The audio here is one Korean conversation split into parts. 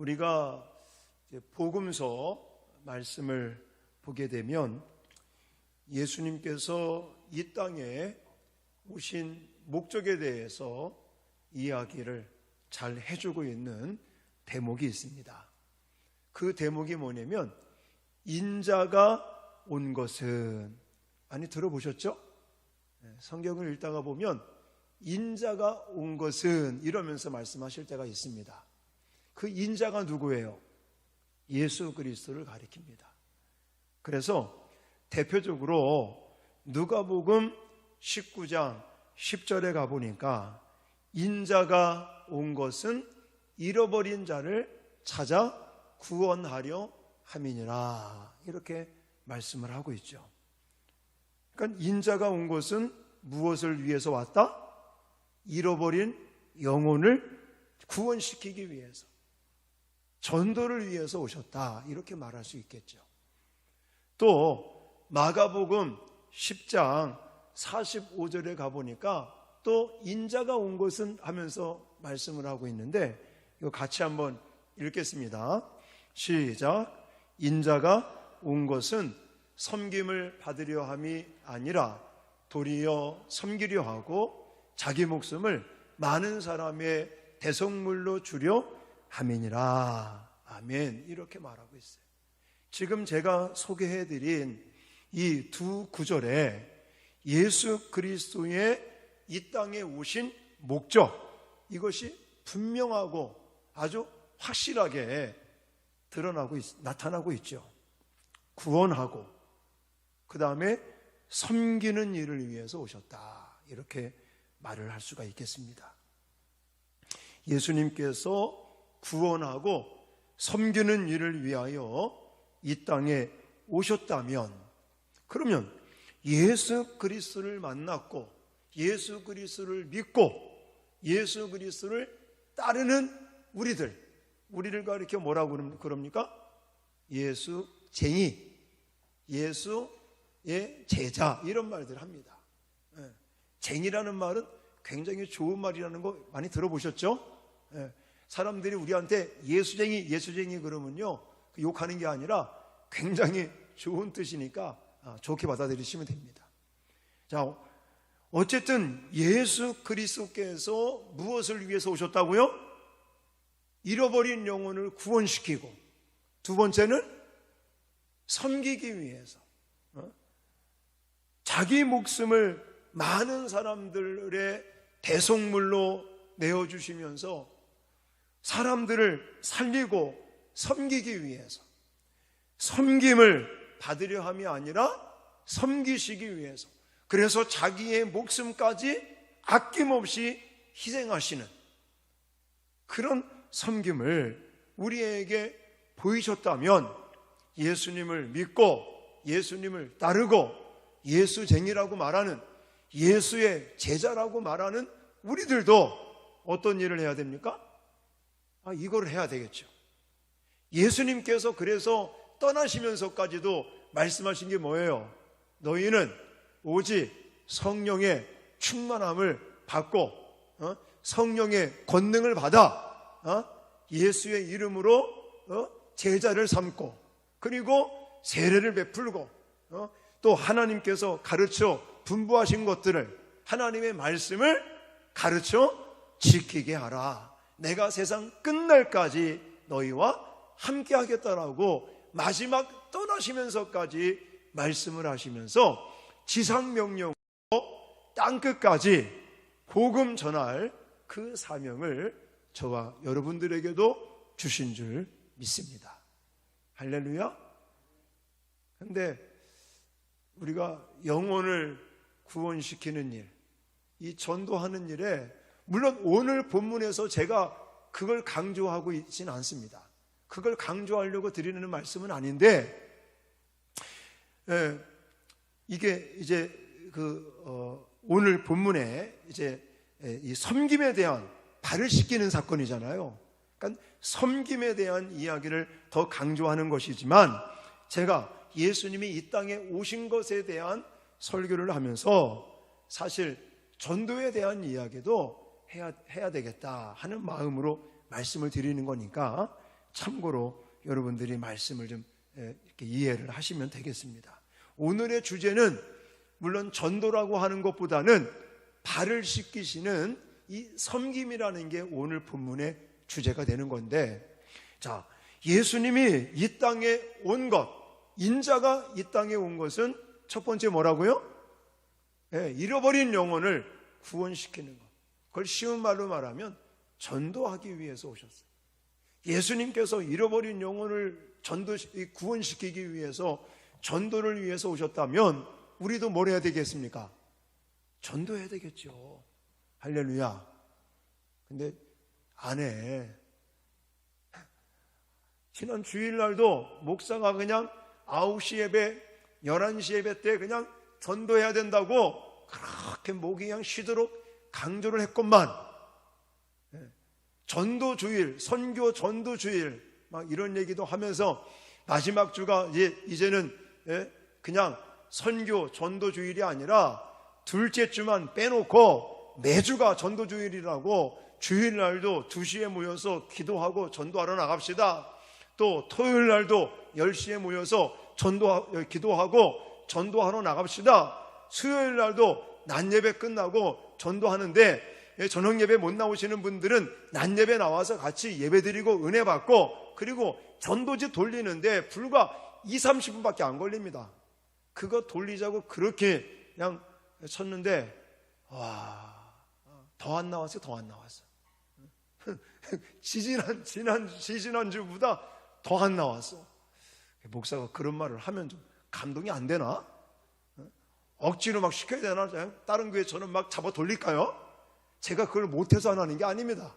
우리가 복음서 말씀을 보게 되면 예수님께서 이 땅에 오신 목적에 대해서 이야기를 잘 해주고 있는 대목이 있습니다. 그 대목이 뭐냐면 인자가 온 것은, 많이 들어보셨죠? 성경을 읽다가 보면 인자가 온 것은 이러면서 말씀하실 때가 있습니다. 그 인자가 누구예요? 예수 그리스도를 가리킵니다. 그래서 대표적으로 누가복음 19장 10절에 가보니까 인자가 온 것은 잃어버린 자를 찾아 구원하려 함이니라, 이렇게 말씀을 하고 있죠. 그러니까 인자가 온 것은 무엇을 위해서 왔다? 잃어버린 영혼을 구원시키기 위해서, 전도를 위해서 오셨다, 이렇게 말할 수 있겠죠. 또 마가복음 10장 45절에 가보니까 또 인자가 온 것은 하면서 말씀을 하고 있는데, 이거 같이 한번 읽겠습니다. 시작. 인자가 온 것은 섬김을 받으려 함이 아니라 도리어 섬기려 하고 자기 목숨을 많은 사람의 대속물로 주려 함이니라. 아멘. 이렇게 말하고 있어요. 지금 제가 소개해드린 이 두 구절에 예수 그리스도의 이 땅에 오신 목적, 이것이 분명하고 아주 확실하게 나타나고 있죠. 구원하고 그 다음에 섬기는 일을 위해서 오셨다, 이렇게 말을 할 수가 있겠습니다. 예수님께서 구원하고 섬기는 일을 위하여 이 땅에 오셨다면, 그러면 예수 그리스도를 만났고 예수 그리스도를 믿고 예수 그리스도를 따르는 우리를 가리켜 뭐라고 그럽니까? 예수쟁이, 예수의 제자, 이런 말들을 합니다. 쟁이라는 말은 굉장히 좋은 말이라는 거 많이 들어보셨죠? 사람들이 우리한테 예수쟁이 그러면요, 욕하는 게 아니라 굉장히 좋은 뜻이니까 좋게 받아들이시면 됩니다. 자, 어쨌든 예수 그리스도께서 무엇을 위해서 오셨다고요? 잃어버린 영혼을 구원시키고, 두 번째는 섬기기 위해서, 자기 목숨을 많은 사람들의 대속물로 내어주시면서 사람들을 살리고 섬기기 위해서, 섬김을 받으려 함이 아니라 섬기시기 위해서, 그래서 자기의 목숨까지 아낌없이 희생하시는 그런 섬김을 우리에게 보이셨다면, 예수님을 믿고 예수님을 따르고 예수쟁이라고 말하는, 예수의 제자라고 말하는 우리들도 어떤 일을 해야 됩니까? 이걸 해야 되겠죠. 예수님께서 그래서 떠나시면서까지도 말씀하신 게 뭐예요? 너희는 오직 성령의 충만함을 받고 성령의 권능을 받아 예수의 이름으로 제자를 삼고, 그리고 세례를 베풀고, 또 하나님께서 가르쳐 분부하신 것들을, 하나님의 말씀을 가르쳐 지키게 하라. 내가 세상 끝날까지 너희와 함께 하겠다라고 마지막 떠나시면서까지 말씀을 하시면서 지상명령으로 땅끝까지 복음 전할 그 사명을 저와 여러분들에게도 주신 줄 믿습니다. 할렐루야. 그런데 우리가 영혼을 구원시키는 일, 이 전도하는 일에, 물론 오늘 본문에서 제가 그걸 강조하고 있지는 않습니다. 그걸 강조하려고 드리는 말씀은 아닌데, 이게 이제 오늘 본문에 이제 이 섬김에 대한 발을 씻기는 사건이잖아요. 그러니까 섬김에 대한 이야기를 더 강조하는 것이지만, 제가 예수님이 이 땅에 오신 것에 대한 설교를 하면서 사실 전도에 대한 이야기도 해야 되겠다 하는 마음으로 말씀을 드리는 거니까 참고로 여러분들이 말씀을 좀 이렇게 이해를 하시면 되겠습니다. 오늘의 주제는 물론 전도라고 하는 것보다는 발을 씻기시는 이 섬김이라는 게 오늘 본문의 주제가 되는 건데, 자, 예수님이 이 땅에 온 것, 인자가 이 땅에 온 것은 첫 번째 뭐라고요? 잃어버린 영혼을 구원시키는 것. 그걸 쉬운 말로 말하면 전도하기 위해서 오셨어요. 예수님께서 잃어버린 영혼을 구원시키기 위해서, 전도를 위해서 오셨다면 우리도 뭘 해야 되겠습니까? 전도해야 되겠죠. 할렐루야. 근데 안 해. 지난 주일날도 목사가 그냥 9시 예배, 11시 예배 때 그냥 전도해야 된다고 그렇게 목이 그냥 쉬도록 강조를 했건만, 전도주일, 선교 전도주일 막 이런 얘기도 하면서 마지막 주가 이제는 그냥 선교 전도주일이 아니라 둘째 주만 빼놓고 매주가 전도주일이라고, 주일날도 2시에 모여서 기도하고 전도하러 나갑시다. 또 토요일날도 10시에 모여서 기도하고 전도하러 나갑시다. 수요일날도 낮예배 끝나고 전도하는데, 저녁예배 못 나오시는 분들은 낮예배 나와서 같이 예배드리고 은혜 받고, 그리고 전도지 돌리는데 불과 20-30분밖에 안 걸립니다. 그거 돌리자고 그렇게 그냥 쳤는데, 와, 더 안 나왔어요. 더 안 나왔어. 지지난 주보다 더 안 나왔어. 목사가 그런 말을 하면 좀 감동이 안 되나? 억지로 막 시켜야 되나? 다른 교회처럼 막 잡아 돌릴까요? 제가 그걸 못해서 안 하는 게 아닙니다.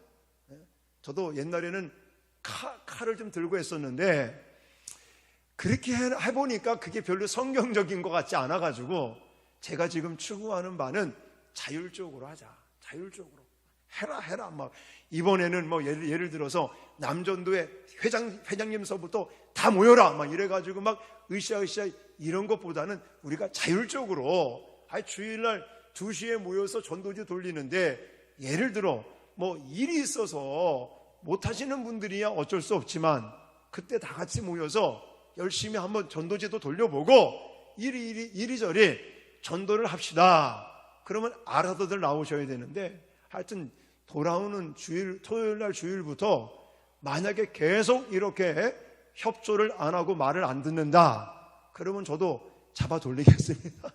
저도 옛날에는 칼을 좀 들고 했었는데, 그렇게 해보니까 그게 별로 성경적인 것 같지 않아가지고, 제가 지금 추구하는 바는 자율적으로 하자. 자율적으로. 해라. 막 이번에는 뭐 예를 들어서 남전도회 회장님서부터 다 모여라. 막 이래가지고 막 으쌰으쌰 이런 것보다는 우리가 자율적으로, 주일날 2시에 모여서 전도지 돌리는데, 예를 들어 뭐 일이 있어서 못 하시는 분들이야 어쩔 수 없지만, 그때 다 같이 모여서 열심히 한번 전도지도 돌려보고 이리저리 전도를 합시다. 그러면 알아서들 나오셔야 되는데, 하여튼 돌아오는 토요일날 주일부터 만약에 계속 이렇게 협조를 안 하고 말을 안 듣는다, 그러면 저도 잡아 돌리겠습니다.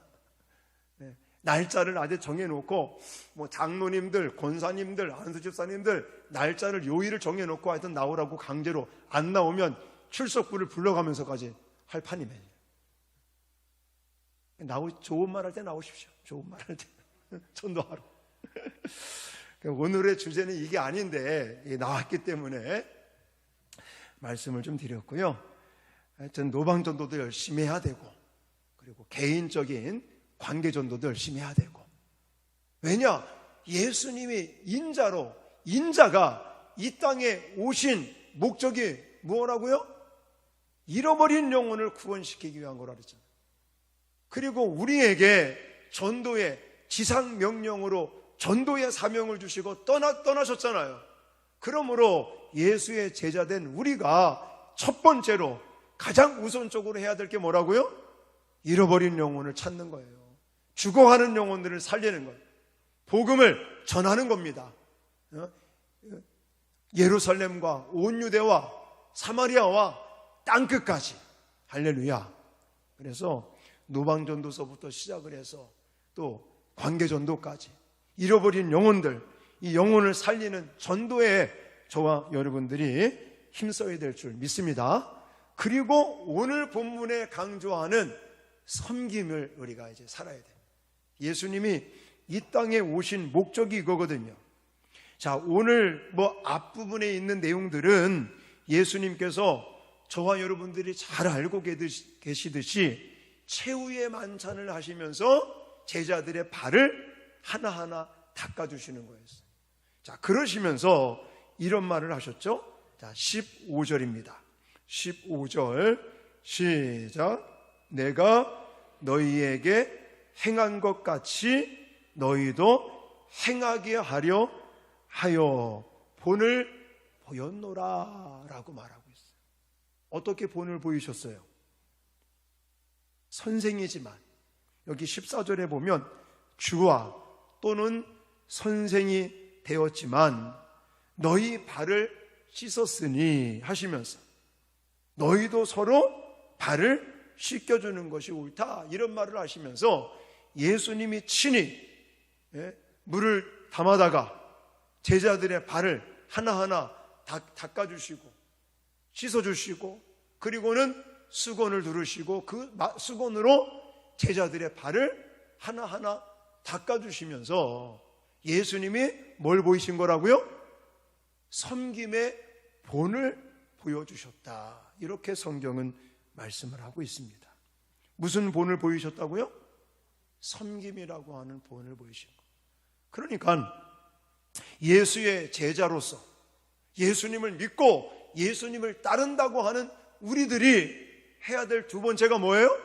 날짜를 아직 정해놓고, 뭐 장로님들, 권사님들, 안수집사님들 날짜를, 요일을 정해놓고 하여튼 나오라고 강제로 안 나오면 출석부를 불러가면서까지 할 판이면, 좋은 말 할 때 나오십시오. 좋은 말 할 때 전도하러. 오늘의 주제는 이게 아닌데 나왔기 때문에 말씀을 좀 드렸고요. 하여튼 노방전도도 열심히 해야 되고, 그리고 개인적인 관계전도도 열심히 해야 되고. 왜냐? 예수님이 인자가 이 땅에 오신 목적이 뭐라고요? 잃어버린 영혼을 구원시키기 위한 거라 그랬잖아요. 그리고 우리에게 전도의 지상명령으로 전도의 사명을 주시고 떠나셨잖아요. 그러므로 예수의 제자된 우리가 첫 번째로 가장 우선적으로 해야 될 게 뭐라고요? 잃어버린 영혼을 찾는 거예요. 죽어가는 영혼들을 살리는 거예요. 복음을 전하는 겁니다. 예루살렘과 온 유대와 사마리아와 땅끝까지. 할렐루야. 그래서 노방전도서부터 시작을 해서 또 관계전도까지 잃어버린 영혼들, 이 영혼을 살리는 전도에 저와 여러분들이 힘써야 될 줄 믿습니다. 그리고 오늘 본문에 강조하는 섬김을 우리가 이제 살아야 돼요. 예수님이 이 땅에 오신 목적이 이거거든요. 자, 오늘 앞부분에 있는 내용들은 예수님께서 저와 여러분들이 잘 알고 계시듯이 최후의 만찬을 하시면서 제자들의 발을 하나하나 닦아주시는 거였어요. 자, 그러시면서 이런 말을 하셨죠. 자, 15절입니다. 15절 시작. 내가 너희에게 행한 것 같이 너희도 행하게 하려 하여 본을 보였노라 라고 말하고 있어요. 어떻게 본을 보이셨어요? 선생이지만 여기 14절에 보면 주와 또는 선생이 되었지만 너희 발을 씻었으니 하시면서 너희도 서로 발을 씻겨주는 것이 옳다 이런 말을 하시면서 예수님이 친히 물을 담아다가 제자들의 발을 하나하나 닦아주시고 씻어주시고 그리고는 수건을 두르시고 그 수건으로 제자들의 발을 하나하나 닦아주시면서 예수님이 뭘 보이신 거라고요? 섬김의 본을 보여주셨다. 이렇게 성경은 말씀을 하고 있습니다. 무슨 본을 보이셨다고요? 섬김이라고 하는 본을 보이신 거. 그러니까 예수의 제자로서 예수님을 믿고 예수님을 따른다고 하는 우리들이 해야 될 두 번째가 뭐예요?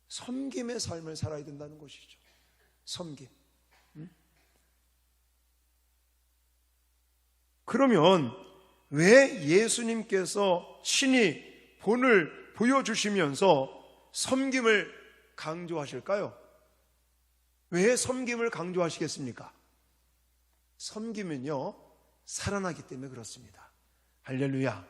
섬김의 삶을 살아야 된다는 것이죠. 섬김. 그러면 왜 예수님께서 친히 본을 보여주시면서 섬김을 강조하실까요? 왜 섬김을 강조하시겠습니까? 섬김은요, 살아나기 때문에 그렇습니다. 할렐루야.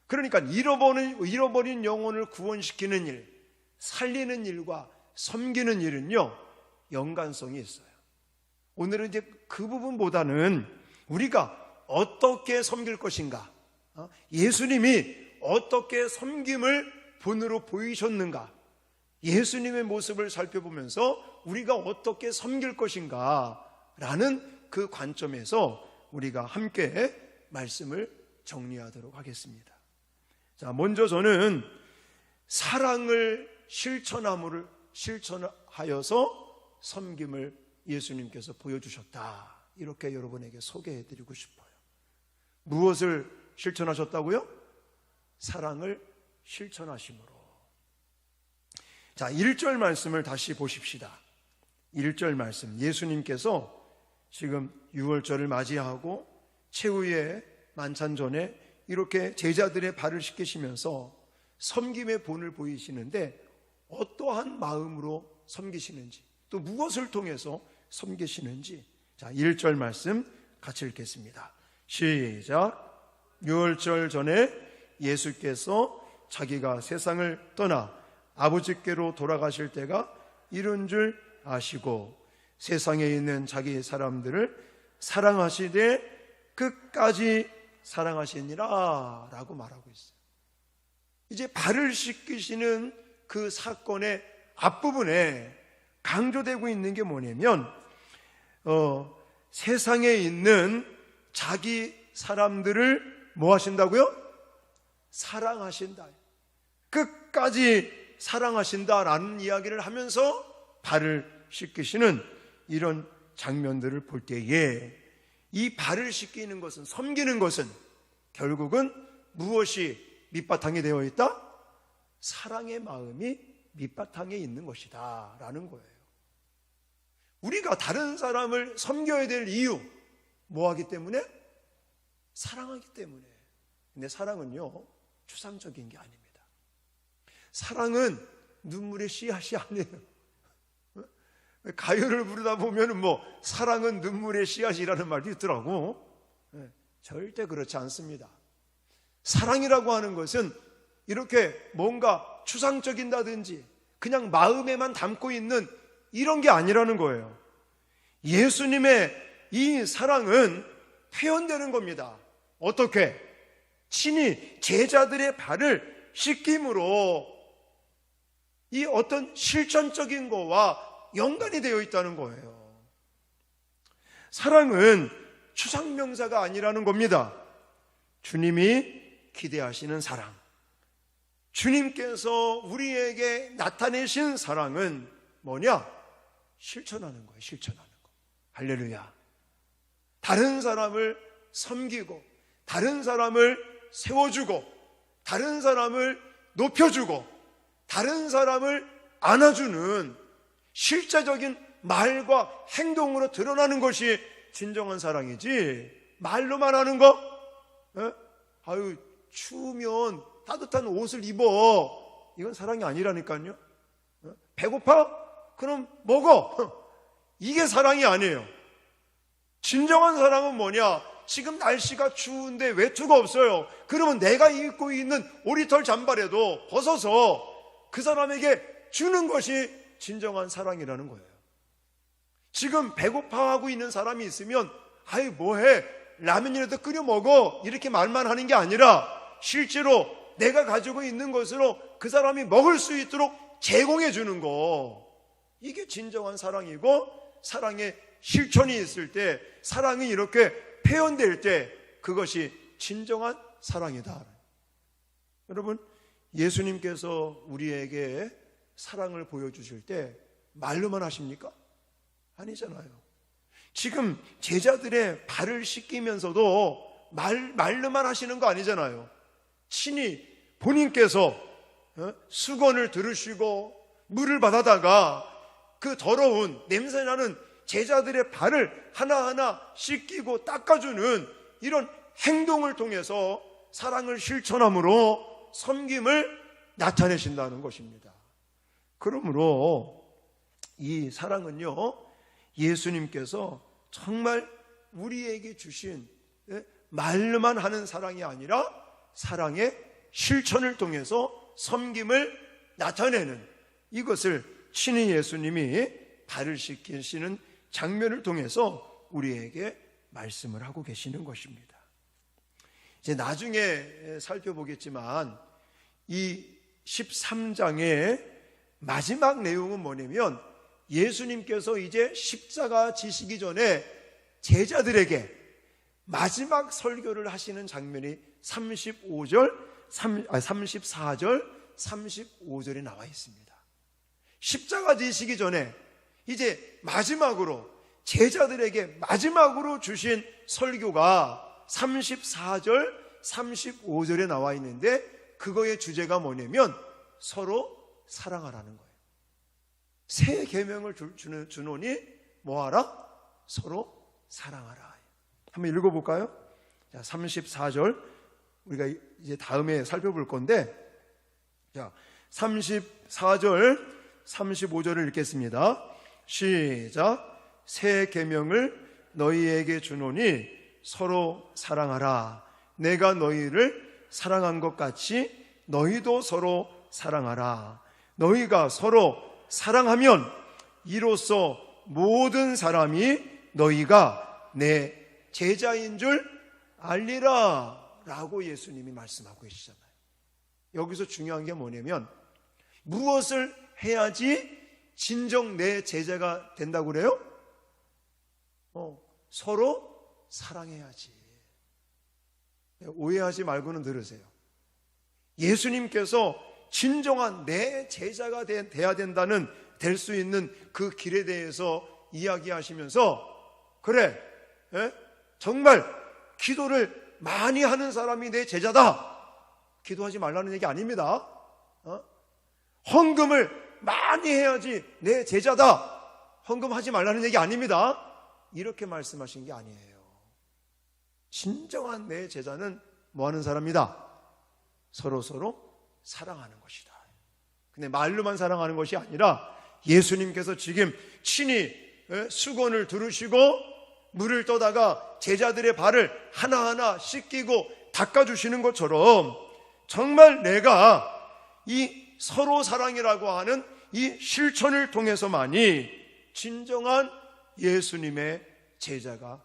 그러니까 잃어버린 영혼을 구원시키는 일, 살리는 일과 섬기는 일은요, 연관성이 있어요. 오늘은 이제 그 부분보다는 우리가 어떻게 섬길 것인가, 예수님이 어떻게 섬김을 본으로 보이셨는가, 예수님의 모습을 살펴보면서 우리가 어떻게 섬길 것인가 라는 그 관점에서 우리가 함께 말씀을 정리하도록 하겠습니다. 자, 먼저 저는 사랑을 실천하여서 섬김을 예수님께서 보여주셨다. 이렇게 여러분에게 소개해드리고 싶어요. 무엇을 실천하셨다고요? 사랑을 실천하심으로. 자, 1절 말씀을 다시 보십시다. 1절 말씀. 예수님께서 지금 유월절을 맞이하고 최후의 만찬 전에 이렇게 제자들의 발을 씻기시면서 섬김의 본을 보이시는데 어떠한 마음으로 섬기시는지 또 무엇을 통해서 섬기시는지, 자, 1절 말씀 같이 읽겠습니다. 시작. 유월절 전에 예수께서 자기가 세상을 떠나 아버지께로 돌아가실 때가 이른 줄 아시고 세상에 있는 자기 사람들을 사랑하시되 끝까지 사랑하시니라 라고 말하고 있어요. 이제 발을 씻기시는 그 사건의 앞부분에 강조되고 있는 게 뭐냐면 세상에 있는 자기 사람들을 뭐 하신다고요? 사랑하신다. 끝까지 사랑하신다라는 이야기를 하면서 발을 씻기시는 이런 장면들을 볼 때에 이 발을 씻기는 것은, 섬기는 것은 결국은 무엇이 밑바탕이 되어 있다? 사랑의 마음이 밑바탕에 있는 것이다 라는 거예요. 우리가 다른 사람을 섬겨야 될 이유, 뭐 하기 때문에? 사랑하기 때문에. 근데 사랑은요, 추상적인 게 아닙니다. 사랑은 눈물의 씨앗이 아니에요. 가요를 부르다 보면 사랑은 눈물의 씨앗이라는 말도 있더라고. 절대 그렇지 않습니다. 사랑이라고 하는 것은 이렇게 뭔가 추상적인다든지 그냥 마음에만 담고 있는 이런 게 아니라는 거예요. 예수님의 이 사랑은 표현되는 겁니다. 어떻게? 친히 제자들의 발을 씻김으로 이 어떤 실천적인 거와 연관이 되어 있다는 거예요. 사랑은 추상명사가 아니라는 겁니다. 주님이 기대하시는 사랑, 주님께서 우리에게 나타내신 사랑은 뭐냐? 실천하는 거예요. 실천하는 거. 할렐루야. 다른 사람을 섬기고 다른 사람을 세워주고 다른 사람을 높여주고 다른 사람을 안아주는 실제적인 말과 행동으로 드러나는 것이 진정한 사랑이지, 말로만 하는 거 아유, 추우면 따뜻한 옷을 입어. 이건 사랑이 아니라니까요. 배고파? 그럼 먹어. 이게 사랑이 아니에요. 진정한 사랑은 뭐냐? 지금 날씨가 추운데 외투가 없어요. 그러면 내가 입고 있는 오리털 잠바라도 벗어서 그 사람에게 주는 것이 진정한 사랑이라는 거예요. 지금 배고파하고 있는 사람이 있으면 아이 뭐해? 라면이라도 끓여 먹어. 이렇게 말만 하는 게 아니라 실제로 내가 가지고 있는 것으로 그 사람이 먹을 수 있도록 제공해 주는 거. 이게 진정한 사랑이고, 사랑의 실천이 있을 때, 사랑이 이렇게 표현될 때 그것이 진정한 사랑이다. 여러분, 예수님께서 우리에게 사랑을 보여주실 때 말로만 하십니까? 아니잖아요. 지금 제자들의 발을 씻기면서도 말로만 하시는 거 아니잖아요. 친히 본인께서 수건을 들으시고 물을 받아다가 그 더러운 냄새나는 제자들의 발을 하나하나 씻기고 닦아주는 이런 행동을 통해서 사랑을 실천함으로 섬김을 나타내신다는 것입니다. 그러므로 이 사랑은요, 예수님께서 정말 우리에게 주신 말로만 하는 사랑이 아니라 사랑의 실천을 통해서 섬김을 나타내는, 이것을 친히 예수님이 발을 씻기시는 장면을 통해서 우리에게 말씀을 하고 계시는 것입니다. 이제 나중에 살펴보겠지만 이 13장의 마지막 내용은 뭐냐면, 예수님께서 이제 십자가 지시기 전에 제자들에게 마지막 설교를 하시는 장면이 34절, 35절에 나와 있습니다. 십자가 지시기 전에 이제 마지막으로 제자들에게 마지막으로 주신 설교가 34절, 35절에 나와 있는데, 그거의 주제가 뭐냐면 서로 사랑하라는 거예요. 새 계명을 주노니 뭐하라? 서로 사랑하라. 한번 읽어볼까요? 자, 34절 우리가 이제 다음에 살펴볼 건데, 자, 34절 35절을 읽겠습니다. 시작. 새 계명을 너희에게 주노니 서로 사랑하라. 내가 너희를 사랑한 것 같이 너희도 서로 사랑하라. 너희가 서로 사랑하면 이로써 모든 사람이 너희가 내 제자인 줄 알리라 라고 예수님이 말씀하고 계시잖아요. 여기서 중요한 게 뭐냐면, 무엇을 해야지 진정 내 제자가 된다고 그래요? 서로 사랑해야지. 오해하지 말고는 들으세요. 예수님께서 진정한 내 제자가 돼야 된다는, 될 수 있는 그 길에 대해서 이야기하시면서, 그래, 정말 기도를 많이 하는 사람이 내 제자다, 기도하지 말라는 얘기 아닙니다. 헌금을 많이 해야지 내 제자다, 헌금하지 말라는 얘기 아닙니다. 이렇게 말씀하신 게 아니에요. 진정한 내 제자는 뭐 하는 사람이다? 서로 사랑하는 것이다. 근데 말로만 사랑하는 것이 아니라 예수님께서 지금 친히 수건을 두르시고 물을 떠다가 제자들의 발을 하나하나 씻기고 닦아주시는 것처럼, 정말 내가 이 서로 사랑이라고 하는 이 실천을 통해서만이 진정한 예수님의 제자가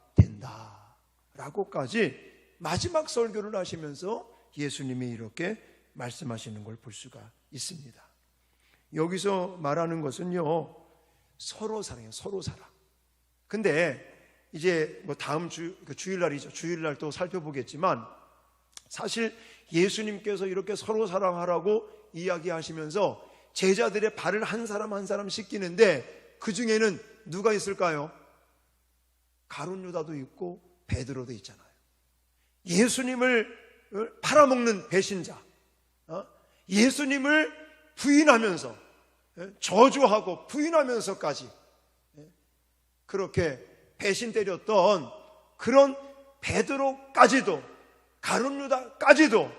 된다라고까지 마지막 설교를 하시면서 예수님이 이렇게 말씀하시는 걸 볼 수가 있습니다. 여기서 말하는 것은요, 서로 사랑이에요. 서로 사랑. 근데 이제 뭐 다음 주일날이죠. 주일날 또 살펴보겠지만, 사실 예수님께서 이렇게 서로 사랑하라고 이야기하시면서 제자들의 발을 한 사람 한 사람 씻기는데, 그 중에는 누가 있을까요? 가룟 유다도 있고 베드로도 있잖아요. 예수님을 팔아먹는 배신자, 예수님을 부인하면서, 저주하고 부인하면서까지 그렇게 배신 때렸던 그런 베드로까지도 가룟 유다까지도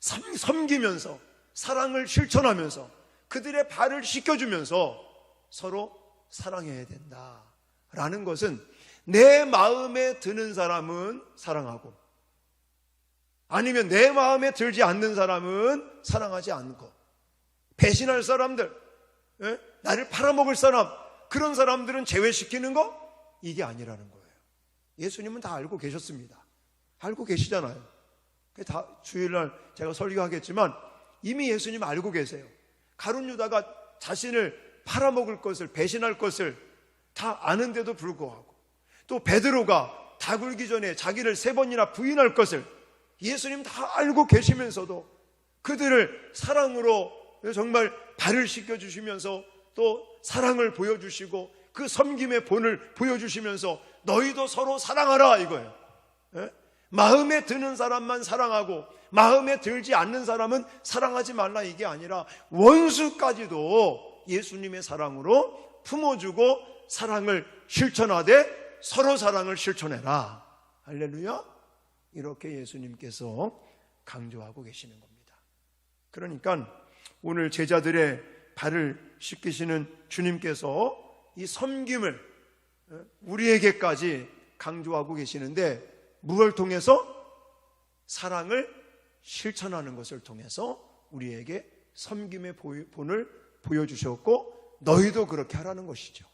섬기면서 사랑을 실천하면서 그들의 발을 씻겨주면서 서로 사랑해야 된다라는 것은 내 마음에 드는 사람은 사랑하고 아니면 내 마음에 들지 않는 사람은 사랑하지 않고 배신할 사람들, 나를 팔아먹을 사람, 그런 사람들은 제외시키는 거? 이게 아니라는 거예요. 예수님은 다 알고 계셨습니다. 알고 계시잖아요. 다 주일날 제가 설교하겠지만 이미 예수님 알고 계세요. 가룟 유다가 자신을 팔아먹을 것을, 배신할 것을 다 아는데도 불구하고, 또 베드로가 다 굴기 전에 자기를 3번이나 부인할 것을 예수님 다 알고 계시면서도 그들을 사랑으로 정말 발을 씻겨주시면서 또 사랑을 보여주시고 그 섬김의 본을 보여주시면서 너희도 서로 사랑하라 이거예요. 마음에 드는 사람만 사랑하고 마음에 들지 않는 사람은 사랑하지 말라, 이게 아니라 원수까지도 예수님의 사랑으로 품어주고 사랑을 실천하되 서로 사랑을 실천해라. 할렐루야. 이렇게 예수님께서 강조하고 계시는 겁니다. 그러니까 오늘 제자들의 발을 씻기시는 주님께서 이 섬김을 우리에게까지 강조하고 계시는데, 무엇을 통해서? 사랑을 실천하는 것을 통해서 우리에게 섬김의 본을 보여주셨고 너희도 그렇게 하라는 것이죠.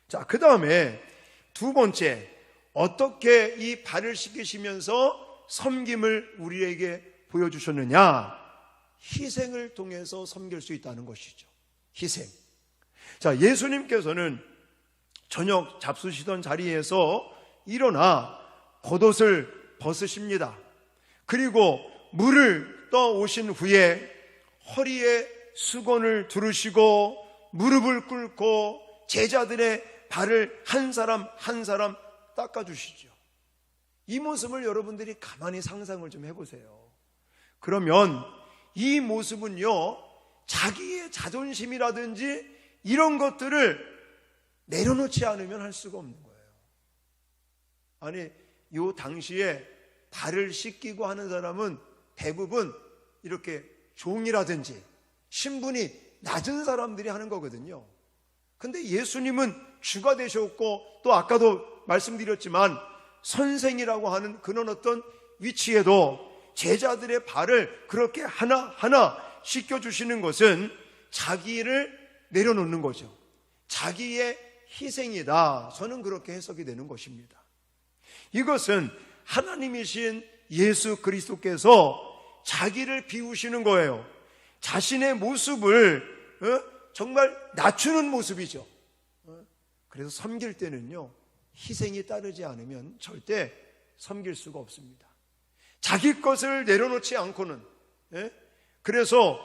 자, 그 다음에 두 번째, 어떻게 이 발을 씻기시면서 섬김을 우리에게 보여주셨느냐? 희생을 통해서 섬길 수 있다는 것이죠. 희생. 자, 예수님께서는 저녁 잡수시던 자리에서 일어나 겉옷을 벗으십니다. 그리고 물을 떠오신 후에 허리에 수건을 두르시고 무릎을 꿇고 제자들의 발을 한 사람 한 사람 닦아주시죠. 이 모습을 여러분들이 가만히 상상을 좀 해보세요. 그러면 이 모습은요, 자기의 자존심이라든지 이런 것들을 내려놓지 않으면 할 수가 없는 거예요. 아니, 요 당시에 발을 씻기고 하는 사람은 대부분 이렇게 종이라든지 신분이 낮은 사람들이 하는 거거든요. 근데 예수님은 주가 되셨고 또 아까도 말씀드렸지만 선생이라고 하는 그런 어떤 위치에도 제자들의 발을 그렇게 하나하나 씻겨주시는 것은 자기를 내려놓는 거죠. 자기의 희생이다. 저는 그렇게 해석이 되는 것입니다. 이것은 하나님이신 예수 그리스도께서 자기를 비우시는 거예요. 자신의 모습을 정말 낮추는 모습이죠. 그래서 섬길 때는요, 희생이 따르지 않으면 절대 섬길 수가 없습니다. 자기 것을 내려놓지 않고는. 그래서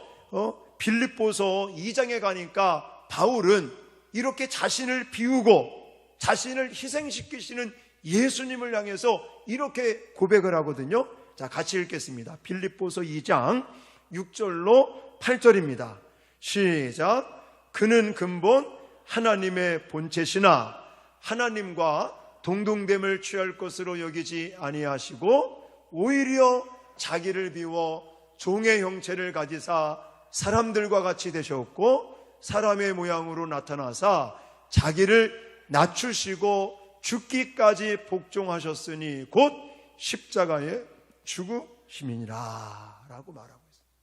빌립보서 2장에 가니까 바울은 이렇게 자신을 비우고 자신을 희생시키시는 예수님을 향해서 이렇게 고백을 하거든요. 자, 같이 읽겠습니다. 빌립보서 2장 6절로 8절입니다. 시작. 그는 근본 하나님의 본체시나 하나님과 동등됨을 취할 것으로 여기지 아니하시고 오히려 자기를 비워 종의 형체를 가지사 사람들과 같이 되셨고 사람의 모양으로 나타나사 자기를 낮추시고 죽기까지 복종하셨으니 곧 십자가에 죽으심이니라 라고 말하고 있습니다.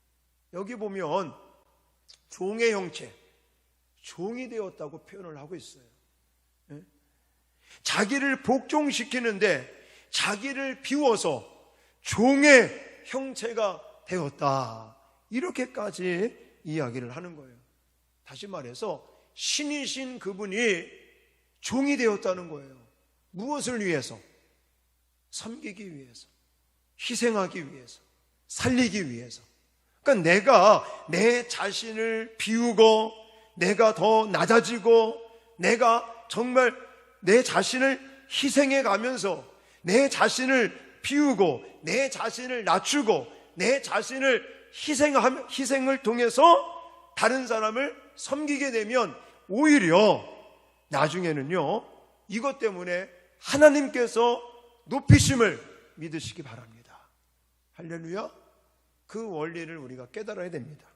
여기 보면 종의 형체, 종이 되었다고 표현을 하고 있어요. 자기를 복종시키는데 자기를 비워서 종의 형체가 되었다, 이렇게까지 이야기를 하는 거예요. 다시 말해서 신이신 그분이 종이 되었다는 거예요. 무엇을 위해서? 섬기기 위해서, 희생하기 위해서, 살리기 위해서. 그러니까 내가 내 자신을 비우고 내가 더 낮아지고 내가 정말 내 자신을 희생해 가면서 내 자신을 비우고 내 자신을 낮추고 내 자신을 희생을 통해서 다른 사람을 섬기게 되면 오히려 나중에는요, 이것 때문에 하나님께서 높이심을 믿으시기 바랍니다. 할렐루야. 그 원리를 우리가 깨달아야 됩니다.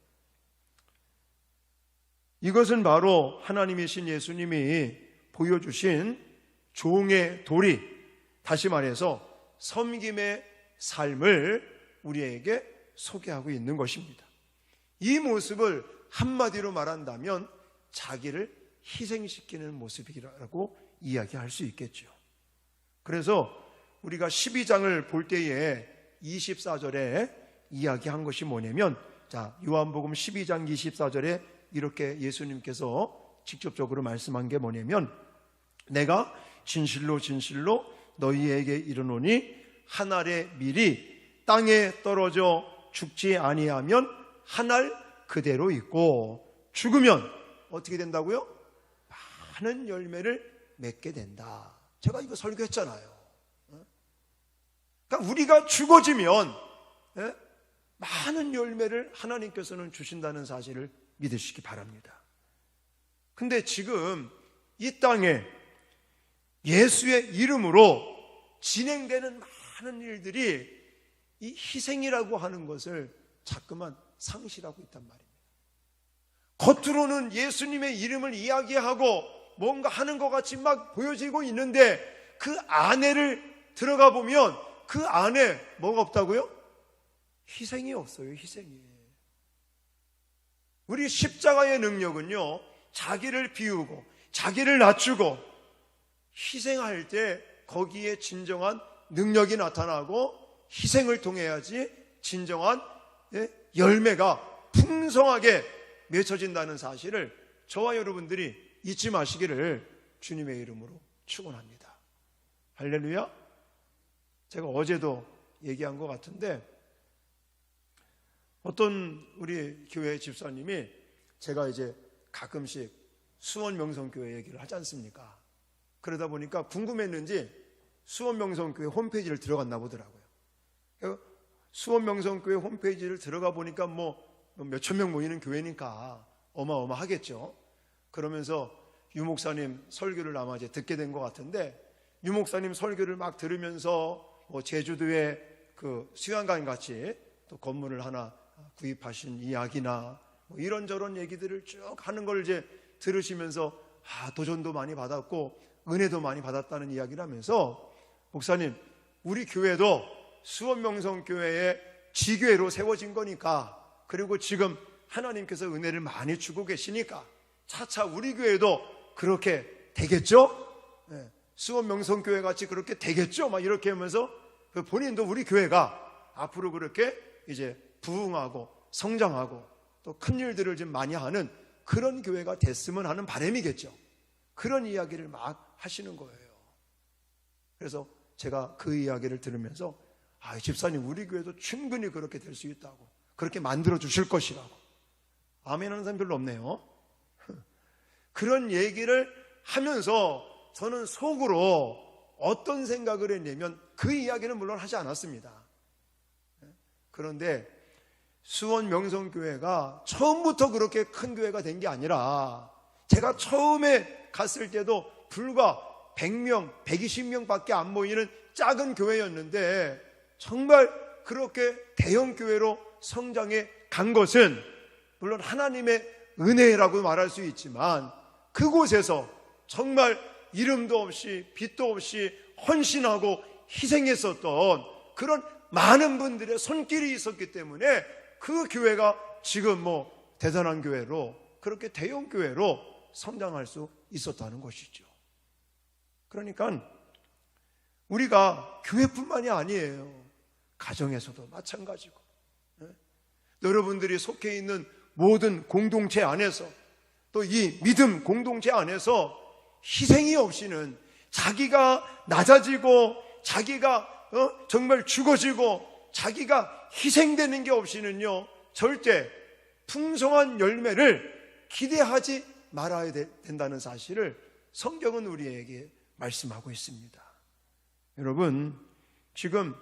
이것은 바로 하나님이신 예수님이 보여주신 종의 도리, 다시 말해서 섬김의 삶을 우리에게 소개하고 있는 것입니다. 이 모습을 한마디로 말한다면 자기를 희생시키는 모습이라고 이야기할 수 있겠죠. 그래서 우리가 12장을 볼 때에 24절에 이야기한 것이 뭐냐면, 자, 요한복음 12장 24절에 이렇게 예수님께서 직접적으로 말씀한 게 뭐냐면, 내가 진실로 진실로 너희에게 이르노니 한 알의 밀이 땅에 떨어져 죽지 아니하면 한 알 그대로 있고 죽으면 어떻게 된다고요? 많은 열매를 맺게 된다. 제가 이거 설교했잖아요. 그러니까 우리가 죽어지면 많은 열매를 하나님께서는 주신다는 사실을 믿으시기 바랍니다. 근데 지금 이 땅에 예수의 이름으로 진행되는 많은 일들이 이 희생이라고 하는 것을 자꾸만 상실하고 있단 말입니다. 겉으로는 예수님의 이름을 이야기하고 뭔가 하는 것 같이 막 보여지고 있는데 그 안에를 들어가 보면 그 안에 뭐가 없다고요? 희생이 없어요. 희생이. 우리 십자가의 능력은요, 자기를 비우고 자기를 낮추고 희생할 때 거기에 진정한 능력이 나타나고 희생을 통해야지 진정한 열매가 풍성하게 맺혀진다는 사실을 저와 여러분들이 잊지 마시기를 주님의 이름으로 축원합니다. 할렐루야. 제가 어제도 얘기한 것 같은데 어떤 우리 교회 집사님이 제가 이제 가끔씩 수원명성교회 얘기를 하지 않습니까? 그러다 보니까 궁금했는지 수원명성교회 홈페이지를 들어갔나 보더라고요. 수원명성교회 홈페이지를 들어가 보니까 뭐 몇천 명 모이는 교회니까 어마어마하겠죠. 그러면서 유 목사님 설교를 아마 이제 듣게 된 것 같은데, 유 목사님 설교를 막 들으면서 뭐 제주도에 그 수양관 같이 또 건물을 하나 구입하신 이야기나 뭐 이런저런 얘기들을 쭉 하는 걸 이제 들으시면서 도전도 많이 받았고 은혜도 많이 받았다는 이야기를 하면서, 목사님, 우리 교회도 수원명성교회의 지교회로 세워진 거니까, 그리고 지금 하나님께서 은혜를 많이 주고 계시니까 차차 우리 교회도 그렇게 되겠죠? 네. 수원명성교회 같이 그렇게 되겠죠? 막 이렇게 하면서 본인도 우리 교회가 앞으로 그렇게 이제 부흥하고 성장하고 또 큰 일들을 좀 많이 하는 그런 교회가 됐으면 하는 바람이겠죠. 그런 이야기를 막 하시는 거예요. 그래서 제가 그 이야기를 들으면서 집사님, 우리 교회도 충분히 그렇게 될 수 있다고, 그렇게 만들어 주실 것이라고. 아멘 하는 사람 별로 없네요. 그런 얘기를 하면서 저는 속으로 어떤 생각을 했냐면, 그 이야기는 물론 하지 않았습니다. 그런데 수원명성교회가 처음부터 그렇게 큰 교회가 된 게 아니라, 제가 처음에 갔을 때도 불과 100명, 120명 밖에 안 모이는 작은 교회였는데 정말 그렇게 대형 교회로 성장해 간 것은 물론 하나님의 은혜라고 말할 수 있지만, 그곳에서 정말 이름도 없이 빛도 없이 헌신하고 희생했었던 그런 많은 분들의 손길이 있었기 때문에 그 교회가 지금 뭐 대단한 교회로, 그렇게 대형 교회로 성장할 수 있었다는 것이죠. 그러니까 우리가 교회뿐만이 아니에요. 가정에서도 마찬가지고, 여러분들이 속해 있는 모든 공동체 안에서, 또 이 믿음 공동체 안에서 희생이 없이는, 자기가 낮아지고 자기가 정말 죽어지고 자기가 희생되는 게 없이는요, 절대 풍성한 열매를 기대하지 말아야 된다는 사실을 성경은 우리에게 말씀하고 있습니다. 여러분, 지금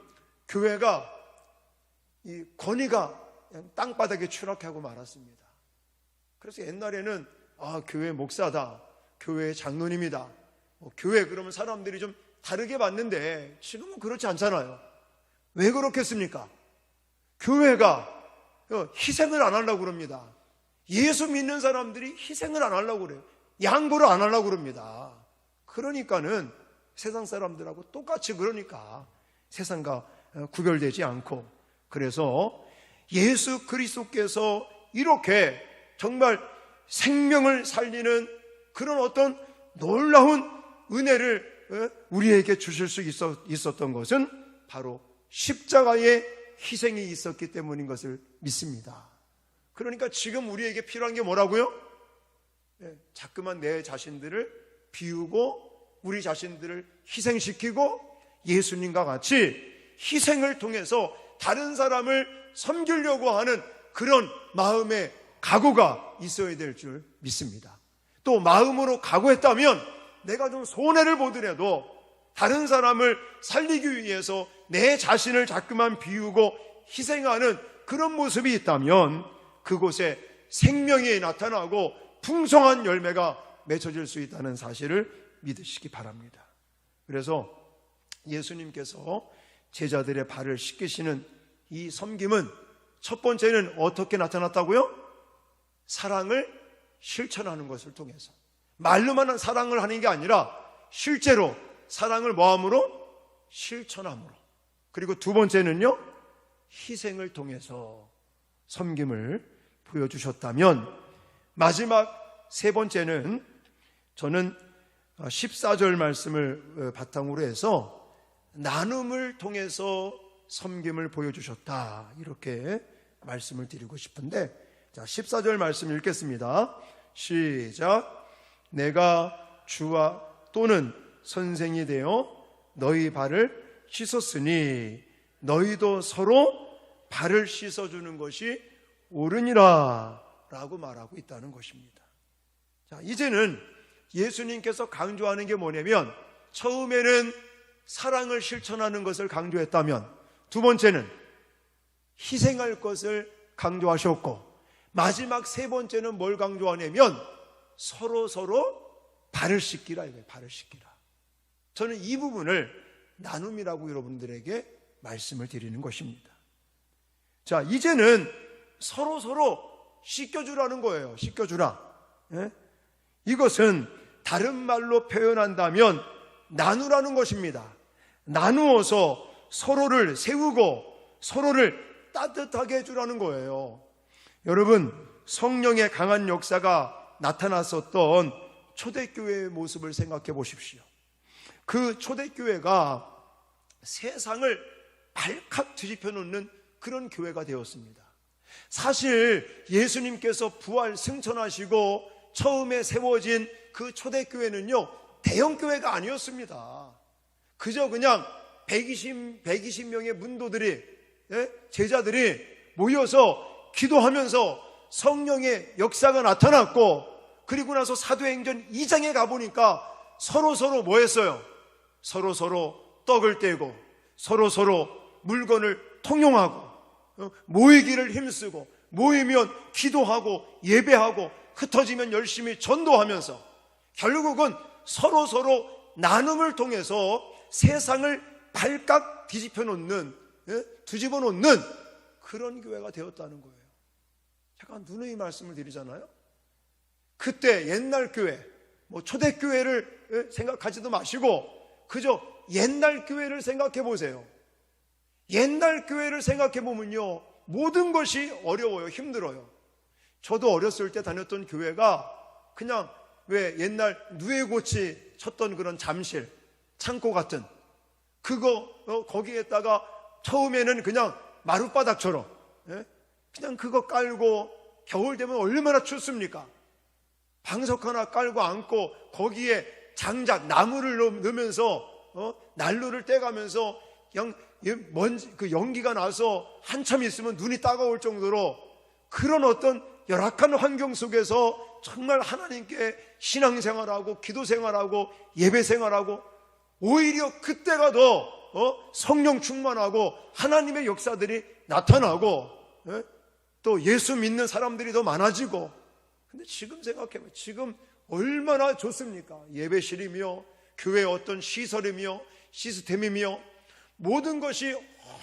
교회가 이 권위가 그냥 땅바닥에 추락하고 말았습니다. 그래서 옛날에는 교회 목사다, 교회 장로님이다, 교회 그러면 사람들이 좀 다르게 봤는데 지금은 그렇지 않잖아요. 왜 그렇겠습니까? 교회가 희생을 안 하려고 그럽니다. 예수 믿는 사람들이 희생을 안 하려고 그래요. 양보를 안 하려고 그럽니다. 그러니까는 세상 사람들하고 똑같이 그러니까 세상과 구별되지 않고, 그래서 예수 그리스도께서 이렇게 정말 생명을 살리는 그런 어떤 놀라운 은혜를 우리에게 주실 수 있었던 것은 바로 십자가의 희생이 있었기 때문인 것을 믿습니다. 그러니까 지금 우리에게 필요한 게 뭐라고요? 자꾸만 내 자신들을 비우고 우리 자신들을 희생시키고 예수님과 같이 희생을 통해서 다른 사람을 섬기려고 하는 그런 마음의 각오가 있어야 될 줄 믿습니다. 또 마음으로 각오했다면 내가 좀 손해를 보더라도 다른 사람을 살리기 위해서 내 자신을 자꾸만 비우고 희생하는 그런 모습이 있다면 그곳에 생명이 나타나고 풍성한 열매가 맺어질 수 있다는 사실을 믿으시기 바랍니다. 그래서 예수님께서 제자들의 발을 씻기시는 이 섬김은 첫 번째는 어떻게 나타났다고요? 사랑을 실천하는 것을 통해서, 말로만 사랑을 하는 게 아니라 실제로 사랑을 뭐함으로? 실천함으로. 그리고 두 번째는요, 희생을 통해서 섬김을 보여주셨다면, 마지막 세 번째는 저는 14절 말씀을 바탕으로 해서 나눔을 통해서 섬김을 보여주셨다, 이렇게 말씀을 드리고 싶은데, 자, 14절 말씀 읽겠습니다. 시작. 내가 주와 또는 선생이 되어 너희 발을 씻었으니 너희도 서로 발을 씻어주는 것이 옳으니라 라고 말하고 있다는 것입니다. 자, 이제는 예수님께서 강조하는 게 뭐냐면, 처음에는 사랑을 실천하는 것을 강조했다면, 두 번째는 희생할 것을 강조하셨고, 마지막 세 번째는 뭘 강조하냐면 서로 발을 씻기라, 이거예요. 발을 씻기라. 저는 이 부분을 나눔이라고 여러분들에게 말씀을 드리는 것입니다. 자, 이제는 서로 씻겨주라는 거예요. 씻겨주라. 예? 이것은 다른 말로 표현한다면 나누라는 것입니다. 나누어서 서로를 세우고 서로를 따뜻하게 해주라는 거예요. 여러분, 성령의 강한 역사가 나타났었던 초대교회의 모습을 생각해 보십시오. 그 초대교회가 세상을 발칵 뒤집혀 놓는 그런 교회가 되었습니다. 사실 예수님께서 부활 승천하시고 처음에 세워진 그 초대교회는요, 대형교회가 아니었습니다. 그저 그냥 120명의 문도들이, 제자들이 모여서 기도하면서 성령의 역사가 나타났고, 그리고 나서 사도행전 2장에 가보니까 서로 뭐 했어요? 서로 떡을 떼고 서로 물건을 통용하고 모이기를 힘쓰고, 모이면 기도하고 예배하고 흩어지면 열심히 전도하면서 결국은 서로 나눔을 통해서 세상을 발칵 뒤집어 놓는, 뒤집어 놓는 그런 교회가 되었다는 거예요. 잠깐 누누이 말씀을 드리잖아요. 그때 옛날 교회, 초대교회를 생각하지도 마시고 그저 옛날 교회를 생각해 보세요. 옛날 교회를 생각해 보면요, 모든 것이 어려워요. 힘들어요. 저도 어렸을 때 다녔던 교회가 그냥 왜 옛날 누에고치 쳤던 그런 잠실, 창고 같은 그거, 거기에다가 처음에는 그냥 마룻바닥처럼, 그냥 그거 깔고 겨울 되면 얼마나 춥습니까? 방석 하나 깔고 앉고 거기에 장작, 나무를 넣으면서 난로를 떼가면서 먼지, 그 연기가 나서 한참 있으면 눈이 따가울 정도로 그런 어떤 열악한 환경 속에서 정말 하나님께 신앙생활하고 기도생활하고 예배생활하고, 오히려 그때가 더 성령 충만하고 하나님의 역사들이 나타나고 또 예수 믿는 사람들이 더 많아지고. 근데 지금 생각해보면 지금 얼마나 좋습니까? 예배실이며 교회 어떤 시설이며 시스템이며 모든 것이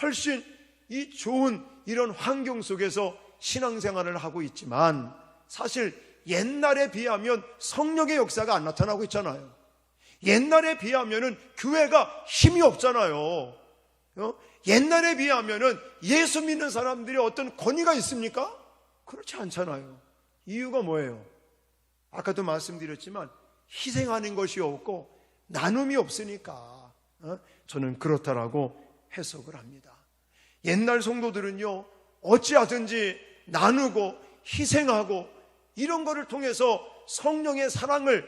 훨씬 이 좋은 이런 환경 속에서 신앙생활을 하고 있지만 사실 옛날에 비하면 성령의 역사가 안 나타나고 있잖아요. 옛날에 비하면은 교회가 힘이 없잖아요. 옛날에 비하면은 예수 믿는 사람들이 어떤 권위가 있습니까? 그렇지 않잖아요. 이유가 뭐예요? 아까도 말씀드렸지만 희생하는 것이 없고 나눔이 없으니까 저는 그렇다라고 해석을 합니다. 옛날 성도들은요, 어찌하든지 나누고 희생하고 이런 거를 통해서 성령의 사랑을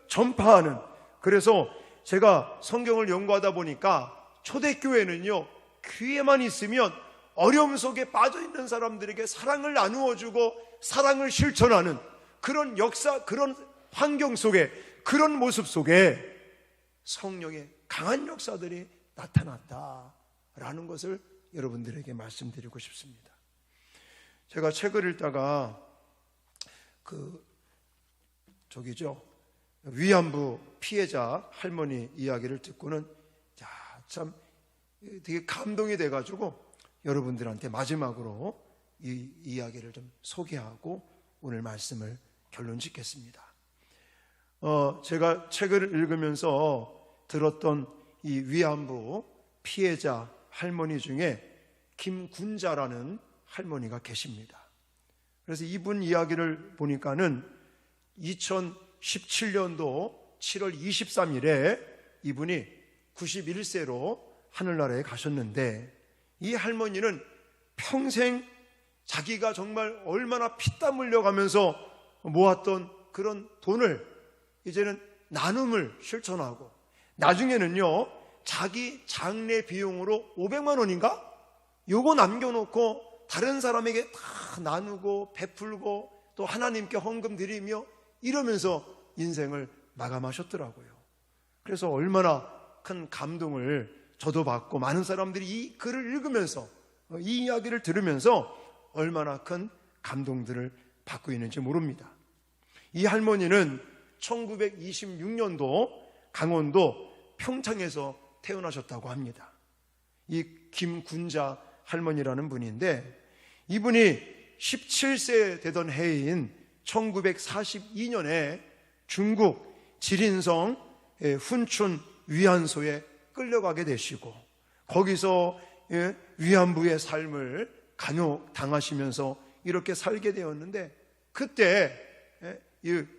전파하는, 그래서 제가 성경을 연구하다 보니까 초대교회는요, 교회만 있으면 어려움 속에 빠져있는 사람들에게 사랑을 나누어주고 사랑을 실천하는 그런 역사, 그런 환경 속에, 그런 모습 속에 성령의 강한 역사들이 나타났다라는 것을 여러분들에게 말씀드리고 싶습니다. 제가 책을 읽다가 위안부 피해자 할머니 이야기를 듣고는 참 되게 감동이 돼가지고 여러분들한테 마지막으로 이 이야기를 좀 소개하고 오늘 말씀을 결론 짓겠습니다. 제가 책을 읽으면서 들었던 이 위안부 피해자 할머니 중에 김군자라는 할머니가 계십니다. 그래서 이분 이야기를 보니까는 2017년도 7월 23일에 이분이 91세로 하늘나라에 가셨는데, 이 할머니는 평생 자기가 정말 얼마나 피땀 흘려가면서 모았던 그런 돈을 이제는 나눔을 실천하고, 나중에는요 자기 장례 비용으로 500만 원인가? 요거 남겨놓고 다른 사람에게 다 나누고 베풀고 또 하나님께 헌금 드리며 이러면서 인생을 마감하셨더라고요. 그래서 얼마나 큰 감동을 저도 받고 많은 사람들이 이 글을 읽으면서, 이 이야기를 들으면서 얼마나 큰 감동들을 받고 있는지 모릅니다. 이 할머니는 1926년도 강원도 평창에서 태어나셨다고 합니다. 이 김군자 할머니라는 분인데, 이분이 17세 되던 해인 1942년에 중국 지린성 훈춘 위안소에 끌려가게 되시고, 거기서 위안부의 삶을 간혹당하시면서 이렇게 살게 되었는데, 그때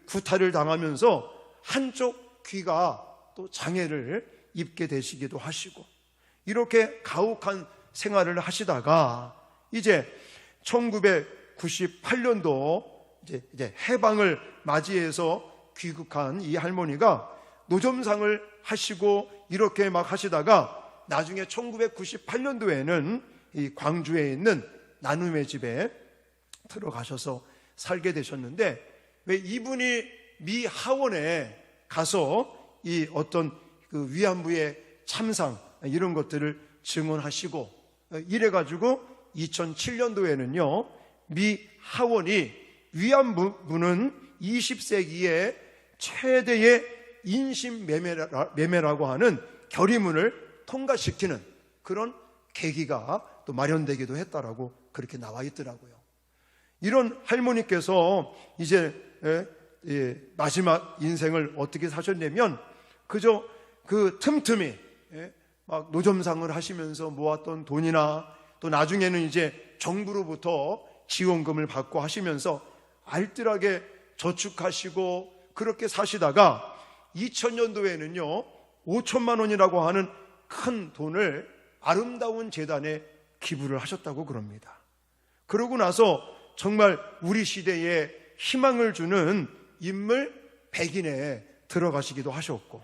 구타를 당하면서 한쪽 귀가 또 장애를 입게 되시기도 하시고, 이렇게 가혹한 생활을 하시다가 이제 1998년도 이제 해방을 맞이해서 귀국한 이 할머니가 노점상을 하시고 이렇게 막 하시다가 나중에 1998년도에는 이 광주에 있는 나눔의 집에 들어가셔서 살게 되셨는데, 왜 이분이 미 하원에 가서 이 어떤 그 위안부의 참상 이런 것들을 증언하시고 이래가지고 2007년도에는요 미 하원이 위안부는 20세기의 최대의 인신매매라고 하는 결의문을 통과시키는 그런 계기가 또 마련되기도 했다라고 그렇게 나와 있더라고요. 이런 할머니께서 이제 마지막 인생을 어떻게 사셨냐면, 그저 그 틈틈이 막 노점상을 하시면서 모았던 돈이나 또 나중에는 이제 정부로부터 지원금을 받고 하시면서 알뜰하게 저축하시고 그렇게 사시다가 2000년도에는요 5천만 원이라고 하는 큰 돈을 아름다운 재단에 기부를 하셨다고 그럽니다. 그러고 나서 정말 우리 시대에 희망을 주는 인물 100인에 들어가시기도 하셨고,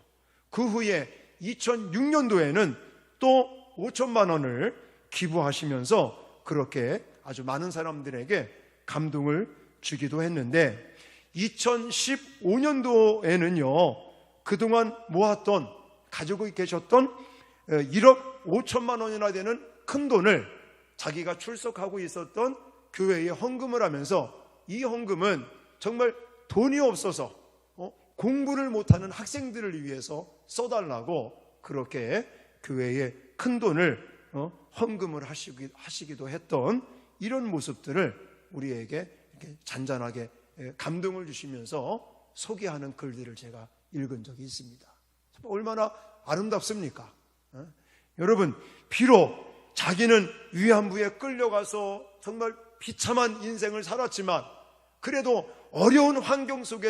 그 후에 2006년도에는 또 5천만 원을 기부하시면서 그렇게 아주 많은 사람들에게 감동을 주기도 했는데, 2015년도에는요 그동안 모았던, 가지고 계셨던 1억 5천만 원이나 되는 큰 돈을 자기가 출석하고 있었던 교회에 헌금을 하면서, 이 헌금은 정말 돈이 없어서 공부를 못하는 학생들을 위해서 써달라고 그렇게 교회에 큰 돈을 헌금을 하시기도 했던 이런 모습들을 우리에게 이렇게 잔잔하게 감동을 주시면서 소개하는 글들을 제가 읽은 적이 있습니다. 얼마나 아름답습니까? 여러분, 비록 자기는 위안부에 끌려가서 정말 비참한 인생을 살았지만 그래도 어려운 환경 속에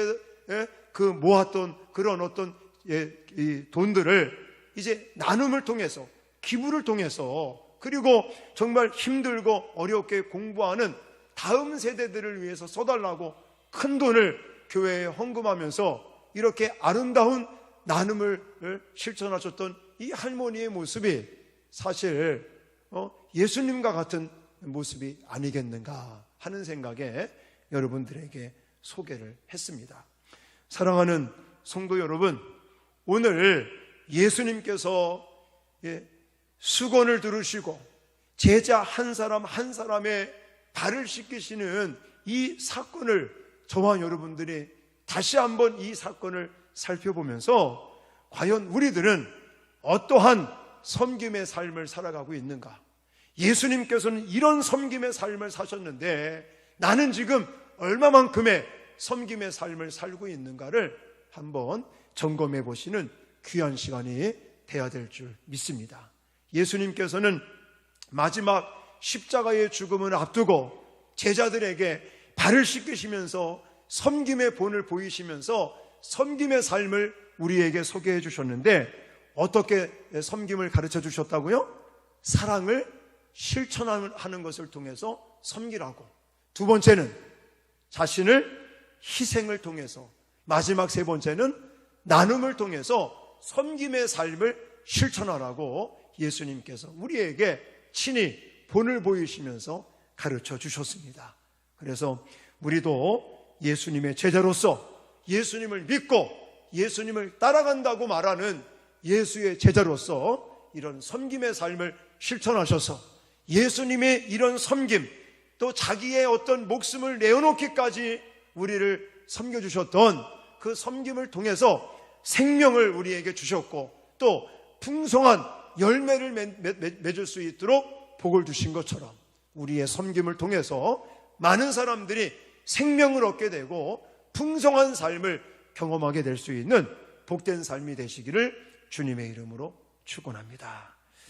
그 모았던 그런 어떤 이 돈들을 이제 나눔을 통해서, 기부를 통해서, 그리고 정말 힘들고 어렵게 공부하는 다음 세대들을 위해서 써달라고 큰 돈을 교회에 헌금하면서 이렇게 아름다운 나눔을 실천하셨던 이 할머니의 모습이 사실 예수님과 같은 모습이 아니겠는가 하는 생각에 여러분들에게 소개를 했습니다. 사랑하는 성도 여러분, 오늘 예수님께서 수건을 들으시고 제자 한 사람 한 사람의 발을 씻기시는 이 사건을 저와 여러분들이 다시 한번 이 사건을 살펴보면서 과연 우리들은 어떠한 섬김의 삶을 살아가고 있는가? 예수님께서는 이런 섬김의 삶을 사셨는데 나는 지금 얼마만큼의 섬김의 삶을 살고 있는가를 한번 점검해 보시는 귀한 시간이 돼야 될 줄 믿습니다. 예수님께서는 마지막 십자가의 죽음을 앞두고 제자들에게 발을 씻기시면서 섬김의 본을 보이시면서 섬김의 삶을 우리에게 소개해 주셨는데 어떻게 섬김을 가르쳐 주셨다고요? 사랑을 실천하는 것을 통해서 섬기라고. 두 번째는 자신을 희생을 통해서, 마지막 세 번째는 나눔을 통해서 섬김의 삶을 실천하라고 예수님께서 우리에게 친히 본을 보이시면서 가르쳐 주셨습니다. 그래서 우리도 예수님의 제자로서 예수님을 믿고 예수님을 따라간다고 말하는 예수의 제자로서 이런 섬김의 삶을 실천하셔서 예수님의 이런 섬김, 또 자기의 어떤 목숨을 내어놓기까지 우리를 섬겨주셨던 그 섬김을 통해서 생명을 우리에게 주셨고 또 풍성한 열매를 맺을 수 있도록 복을 주신 것처럼 우리의 섬김을 통해서 많은 사람들이 생명을 얻게 되고 풍성한 삶을 경험하게 될 수 있는 복된 삶이 되시기를 주님의 이름으로 축원합니다.